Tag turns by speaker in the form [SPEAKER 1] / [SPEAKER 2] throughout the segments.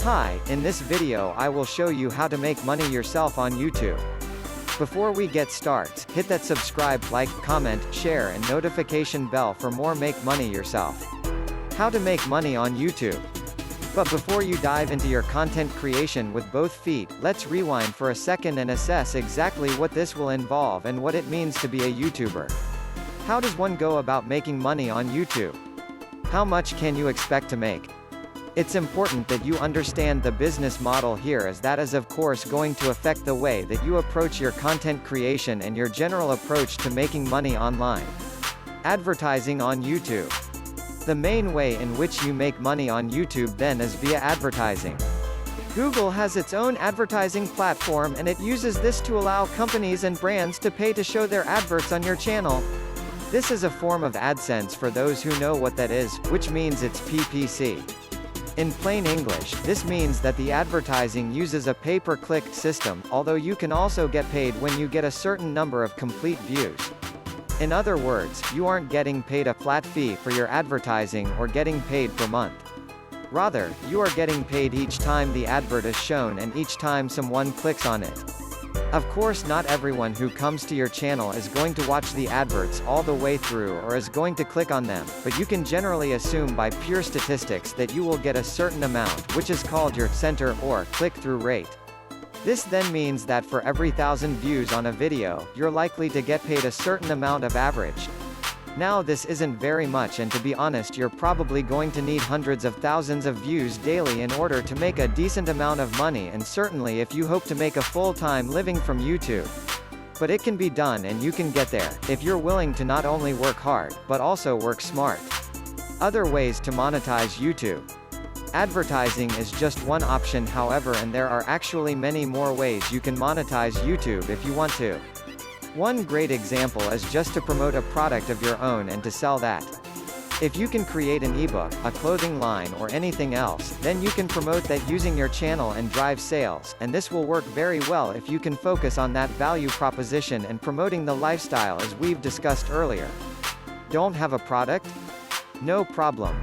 [SPEAKER 1] Hi, in this video I will show you how to make money yourself on YouTube. Before we get started, hit that subscribe, like, comment, share and notification bell for more make money yourself. How to make money on YouTube. But before you dive into your content creation with both feet, let's rewind for a second and assess exactly what this will involve and what it means to be a YouTuber. How does one go about making money on YouTube? How much can you expect to make? It's important that you understand the business model here, as that is of course going to affect the way that you approach your content creation and your general approach to making money online. Advertising on YouTube. The main way in which you make money on YouTube then is via advertising. Google has its own advertising platform and it uses this to allow companies and brands to pay to show their adverts on your channel. This is a form of AdSense for those who know what that is, which means it's PPC. In plain English, this means that the advertising uses a pay-per-click system, although you can also get paid when you get a certain number of complete views. In other words, you aren't getting paid a flat fee for your advertising or getting paid per month. Rather, you are getting paid each time the advert is shown and each time someone clicks on it. Of course, not everyone who comes to your channel is going to watch the adverts all the way through or is going to click on them, but you can generally assume by pure statistics that you will get a certain amount, which is called your center or click-through rate. This then means that for every 1,000 views on a video, you're likely to get paid a certain amount of average. Now this isn't very much, and to be honest, you're probably going to need hundreds of thousands of views daily in order to make a decent amount of money, and certainly if you hope to make a full-time living from YouTube. But it can be done and you can get there, if you're willing to not only work hard, but also work smart. Other ways to monetize YouTube. Advertising is just one option, however, and there are actually many more ways you can monetize YouTube if you want to. One great example is just to promote a product of your own and to sell that. If you can create an ebook, a clothing line or anything else, then you can promote that using your channel and drive sales, and this will work very well if you can focus on that value proposition and promoting the lifestyle as we've discussed earlier. Don't have a product? No problem.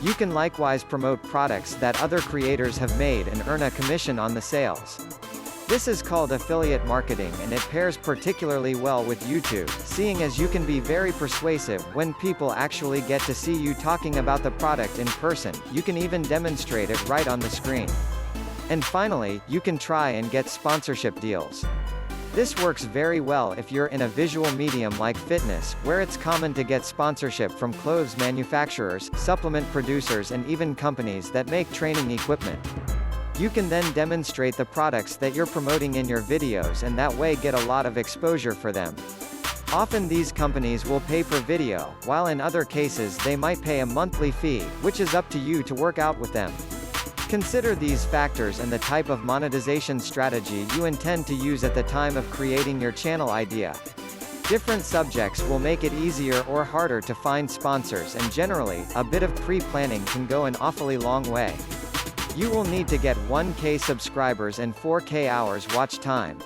[SPEAKER 1] You can likewise promote products that other creators have made and earn a commission on the sales. This is called affiliate marketing, and it pairs particularly well with YouTube, seeing as you can be very persuasive when people actually get to see you talking about the product in person. You can even demonstrate it right on the screen. And finally, you can try and get sponsorship deals. This works very well if you're in a visual medium like fitness, where it's common to get sponsorship from clothes manufacturers, supplement producers and even companies that make training equipment. You can then demonstrate the products that you're promoting in your videos and that way get a lot of exposure for them. Often these companies will pay per video, while in other cases they might pay a monthly fee, which is up to you to work out with them. Consider these factors and the type of monetization strategy you intend to use at the time of creating your channel idea. Different subjects will make it easier or harder to find sponsors, and generally, a bit of pre-planning can go an awfully long way. You will need to get 1K subscribers and 4K hours watch time.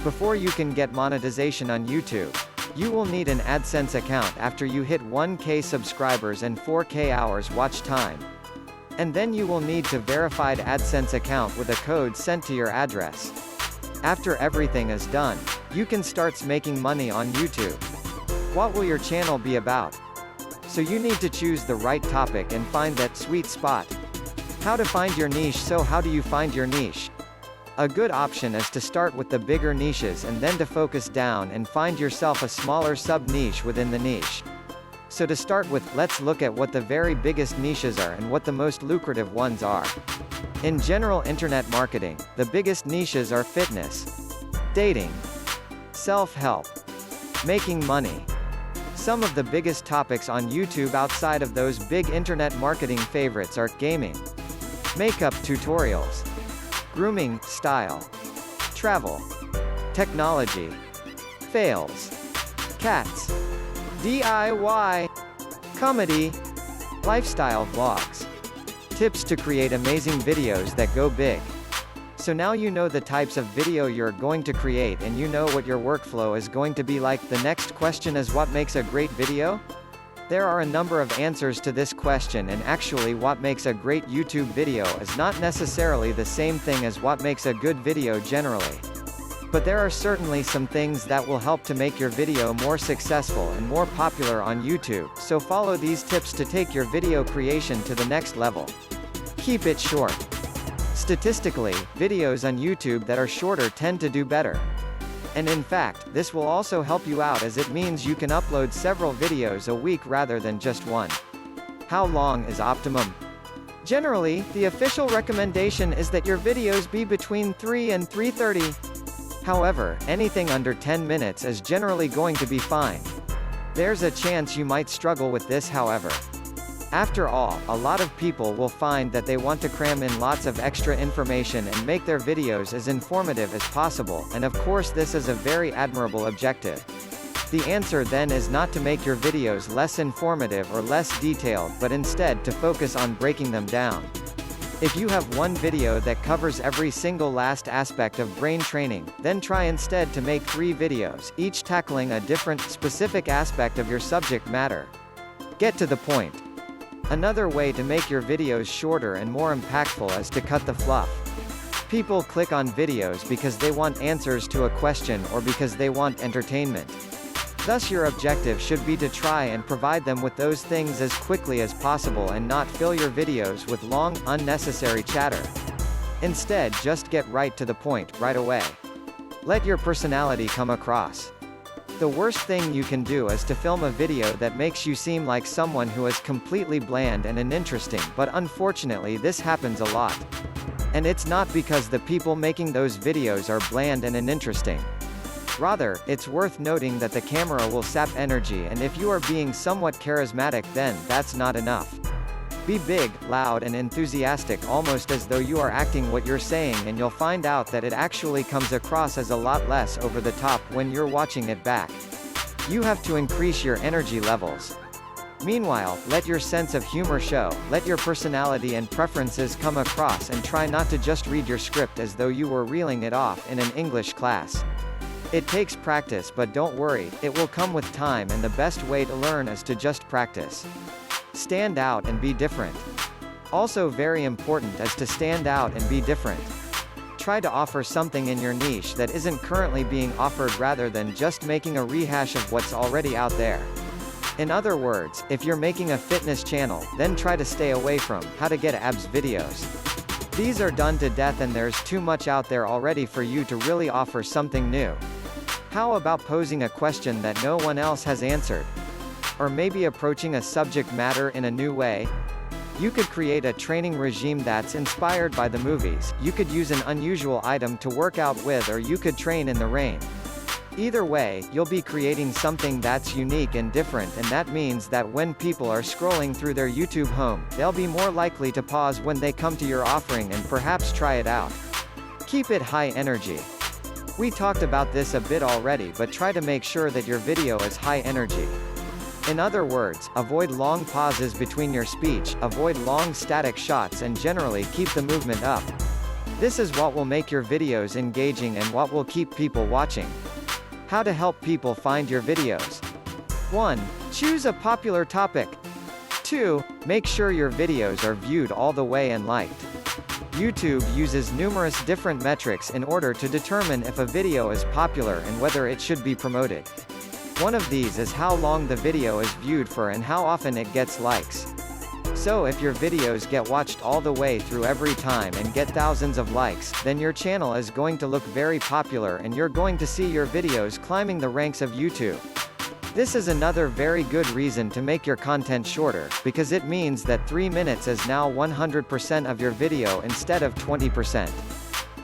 [SPEAKER 1] Before you can get monetization on YouTube, you will need an AdSense account after you hit 1K subscribers and 4K hours watch time. And then you will need to verified AdSense account with a code sent to your address. After everything is done, you can start making money on YouTube. What will your channel be about? So you need to choose the right topic and find that sweet spot. How to find your niche. So how do you find your niche? A good option is to start with the bigger niches and then to focus down and find yourself a smaller sub-niche within the niche. So to start with, let's look at what the very biggest niches are and what the most lucrative ones are. In general internet marketing, the biggest niches are fitness, dating, self-help, making money. Some of the biggest topics on YouTube outside of those big internet marketing favorites are gaming, makeup tutorials, grooming, style, travel, technology, fails, cats, DIY, comedy, lifestyle vlogs, tips to create amazing videos that go big. So now you know the types of video you're going to create and you know what your workflow is going to be like. The next question is, what makes a great video? There are a number of answers to this question, and actually what makes a great YouTube video is not necessarily the same thing as what makes a good video generally. But there are certainly some things that will help to make your video more successful and more popular on YouTube, so follow these tips to take your video creation to the next level. Keep it short. Statistically, videos on YouTube that are shorter tend to do better. And in fact, this will also help you out as it means you can upload several videos a week rather than just one. How long is optimum? Generally, the official recommendation is that your videos be between 3 and 3:30. However, anything under 10 minutes is generally going to be fine. There's a chance you might struggle with this, however. After all, a lot of people will find that they want to cram in lots of extra information and make their videos as informative as possible, and of course this is a very admirable objective. The answer then is not to make your videos less informative or less detailed, but instead to focus on breaking them down. If you have one video that covers every single last aspect of brain training, then try instead to make 3 videos, each tackling a different, specific aspect of your subject matter. Get to the point. Another way to make your videos shorter and more impactful is to cut the fluff. People click on videos because they want answers to a question or because they want entertainment. Thus your objective should be to try and provide them with those things as quickly as possible and not fill your videos with long, unnecessary chatter. Instead, just get right to the point, right away. Let your personality come across. The worst thing you can do is to film a video that makes you seem like someone who is completely bland and uninteresting, but unfortunately this happens a lot. And it's not because the people making those videos are bland and uninteresting. Rather, it's worth noting that the camera will sap energy, and if you are being somewhat charismatic, then that's not enough. Be big, loud and enthusiastic, almost as though you are acting what you're saying, and you'll find out that it actually comes across as a lot less over the top when you're watching it back. You have to increase your energy levels. Meanwhile, let your sense of humor show, let your personality and preferences come across, and try not to just read your script as though you were reeling it off in an English class. It takes practice, but don't worry, it will come with time, and the best way to learn is to just practice. Stand out and be different. Also very important is to stand out and be different. Try to offer something in your niche that isn't currently being offered rather than just making a rehash of what's already out there. In other words, if you're making a fitness channel, then try to stay away from how to get abs videos. These are done to death and there's too much out there already for you to really offer something new. How about posing a question that no one else has answered? Or maybe approaching a subject matter in a new way? You could create a training regime that's inspired by the movies, you could use an unusual item to work out with, or you could train in the rain. Either way, you'll be creating something that's unique and different, and that means that when people are scrolling through their YouTube home, they'll be more likely to pause when they come to your offering and perhaps try it out. Keep it high energy. We talked about this a bit already, but try to make sure that your video is high energy. In other words, avoid long pauses between your speech, avoid long static shots, and generally keep the movement up. This is what will make your videos engaging and what will keep people watching. How to help people find your videos. 1. Choose a popular topic. 2. Make sure your videos are viewed all the way and liked. YouTube uses numerous different metrics in order to determine if a video is popular and whether it should be promoted. One of these is how long the video is viewed for and how often it gets likes. So if your videos get watched all the way through every time and get thousands of likes, then your channel is going to look very popular and you're going to see your videos climbing the ranks of YouTube. This is another very good reason to make your content shorter, because it means that 3 minutes is now 100% of your video instead of 20%.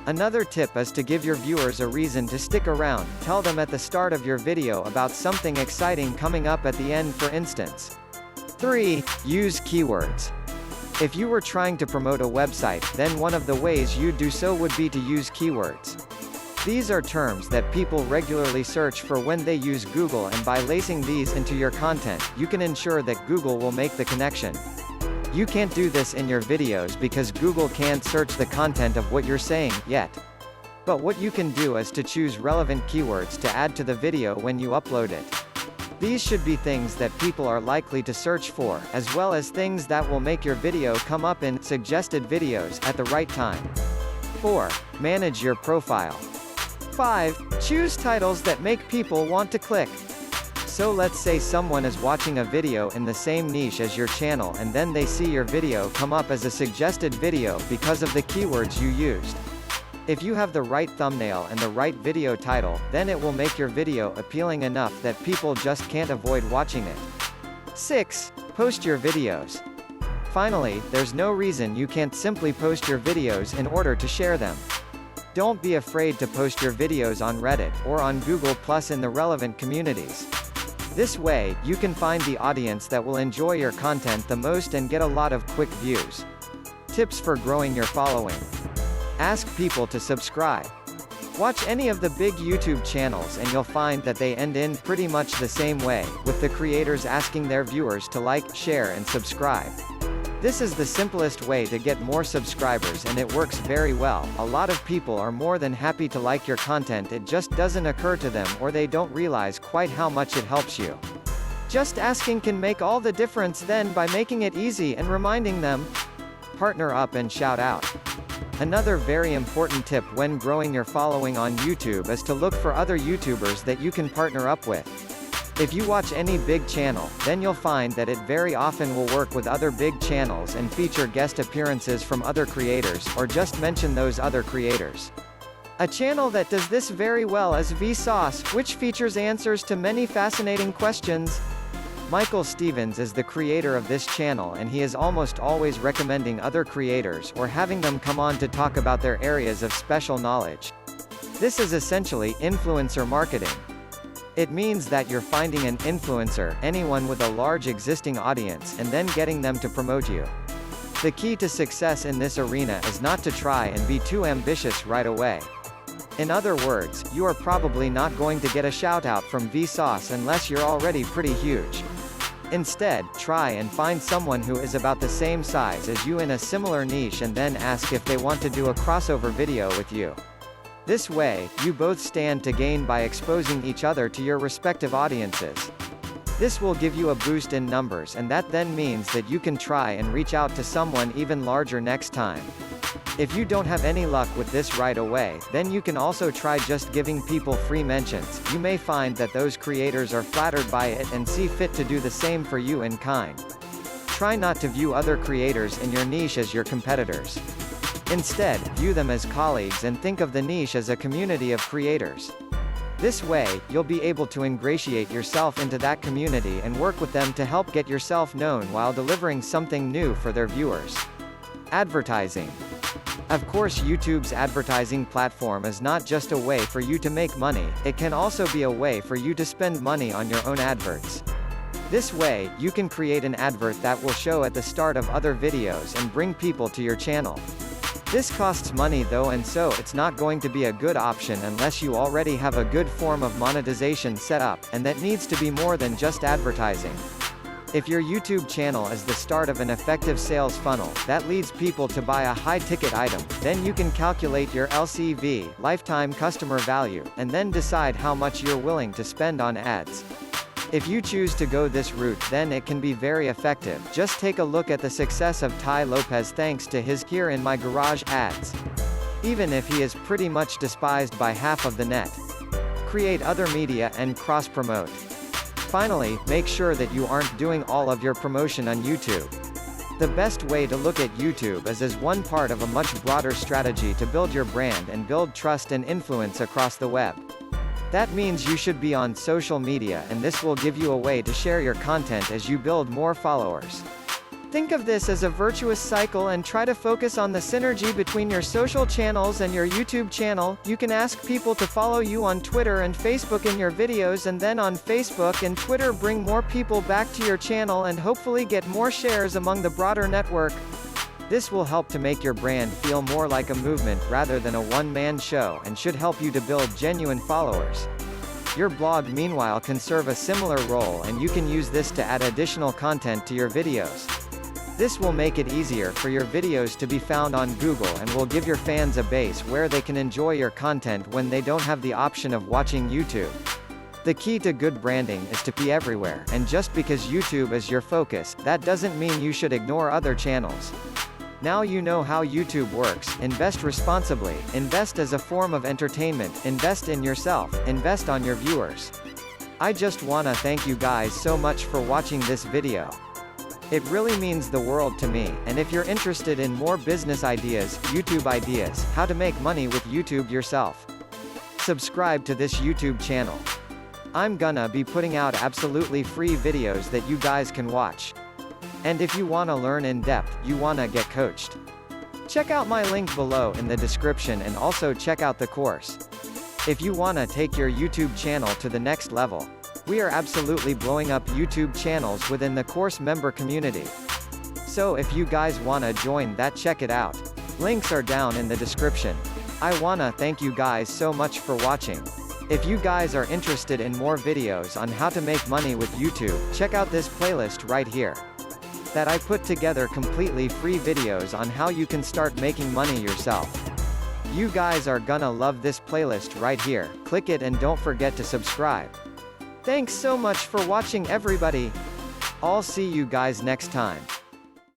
[SPEAKER 1] Another tip is to give your viewers a reason to stick around. Tell them at the start of your video about something exciting coming up at the end, for instance. 3. Use keywords. If you were trying to promote a website, then one of the ways you'd do so would be to use keywords. These are terms that people regularly search for when they use Google, and by lacing these into your content, you can ensure that Google will make the connection. You can't do this in your videos because Google can't search the content of what you're saying yet. But what you can do is to choose relevant keywords to add to the video when you upload it. These should be things that people are likely to search for, as well as things that will make your video come up in suggested videos at the right time. 4. Manage your profile. 5. Choose titles that make people want to click. So let's say someone is watching a video in the same niche as your channel and then they see your video come up as a suggested video because of the keywords you used. If you have the right thumbnail and the right video title, then it will make your video appealing enough that people just can't avoid watching it. 6. Post your videos. Finally, there's no reason you can't simply post your videos in order to share them. Don't be afraid to post your videos on Reddit, or on Google+ in the relevant communities. This way, you can find the audience that will enjoy your content the most and get a lot of quick views. Tips for growing your following. Ask people to subscribe. Watch any of the big YouTube channels and you'll find that they end in pretty much the same way, with the creators asking their viewers to like, share and subscribe. This is the simplest way to get more subscribers and it works very well. A lot of people are more than happy to like your content, it just doesn't occur to them or they don't realize quite how much it helps you. Just asking can make all the difference then by making it easy and reminding them. Partner up and shout out. Another very important tip when growing your following on YouTube is to look for other YouTubers that you can partner up with. If you watch any big channel, then you'll find that it very often will work with other big channels and feature guest appearances from other creators, or just mention those other creators. A channel that does this very well is Vsauce, which features answers to many fascinating questions. Michael Stevens is the creator of this channel and he is almost always recommending other creators or having them come on to talk about their areas of special knowledge. This is essentially influencer marketing. It means that you're finding an influencer, anyone with a large existing audience, and then getting them to promote you. The key to success in this arena is not to try and be too ambitious right away. In other words, you are probably not going to get a shout out from Vsauce unless you're already pretty huge. Instead, try and find someone who is about the same size as you in a similar niche and then ask if they want to do a crossover video with you. This way, you both stand to gain by exposing each other to your respective audiences. This will give you a boost in numbers and that then means that you can try and reach out to someone even larger next time. If you don't have any luck with this right away, then you can also try just giving people free mentions. You may find that those creators are flattered by it and see fit to do the same for you in kind. Try not to view other creators in your niche as your competitors. Instead, view them as colleagues and think of the niche as a community of creators. This way, you'll be able to ingratiate yourself into that community and work with them to help get yourself known while delivering something new for their viewers. Advertising. Of course, YouTube's advertising platform is not just a way for you to make money, it can also be a way for you to spend money on your own adverts. This way, you can create an advert that will show at the start of other videos and bring people to your channel. This costs money though, and so it's not going to be a good option unless you already have a good form of monetization set up, and that needs to be more than just advertising. If your YouTube channel is the start of an effective sales funnel, that leads people to buy a high-ticket item, then you can calculate your LCV, lifetime customer value, and then decide how much you're willing to spend on ads. If you choose to go this route, then it can be very effective. Just take a look at the success of Tai Lopez thanks to his Here in My Garage ads. Even if he is pretty much despised by half of the net. Create other media and cross-promote. Finally, make sure that you aren't doing all of your promotion on YouTube. The best way to look at YouTube is as one part of a much broader strategy to build your brand and build trust and influence across the web. That means you should be on social media, and this will give you a way to share your content as you build more followers. Think of this as a virtuous cycle and try to focus on the synergy between your social channels and your YouTube channel. You can ask people to follow you on Twitter and Facebook in your videos, and then on Facebook and Twitter bring more people back to your channel and hopefully get more shares among the broader network. This will help to make your brand feel more like a movement rather than a one-man show and should help you to build genuine followers. Your blog meanwhile can serve a similar role, and you can use this to add additional content to your videos. This will make it easier for your videos to be found on Google and will give your fans a base where they can enjoy your content when they don't have the option of watching YouTube. The key to good branding is to be everywhere, and just because YouTube is your focus, that doesn't mean you should ignore other channels. Now you know how YouTube works. Invest responsibly, invest as a form of entertainment, invest in yourself, invest on your viewers. I just wanna thank you guys so much for watching this video. It really means the world to me, and if you're interested in more business ideas, YouTube ideas, how to make money with YouTube yourself, subscribe to this YouTube channel. I'm gonna be putting out absolutely free videos that you guys can watch. And if you wanna learn in depth, you wanna get coached, check out my link below in the description, and also check out the course. If you wanna take your YouTube channel to the next level, we are absolutely blowing up YouTube channels within the course member community. So if you guys wanna join that, check it out. Links are down in the description. I wanna thank you guys so much for watching. If you guys are interested in more videos on how to make money with YouTube, check out this playlist right here, that I put together completely free videos on how you can start making money yourself. You guys are gonna love this playlist right here. Click it and don't forget to subscribe. Thanks so much for watching, everybody. I'll see you guys next time.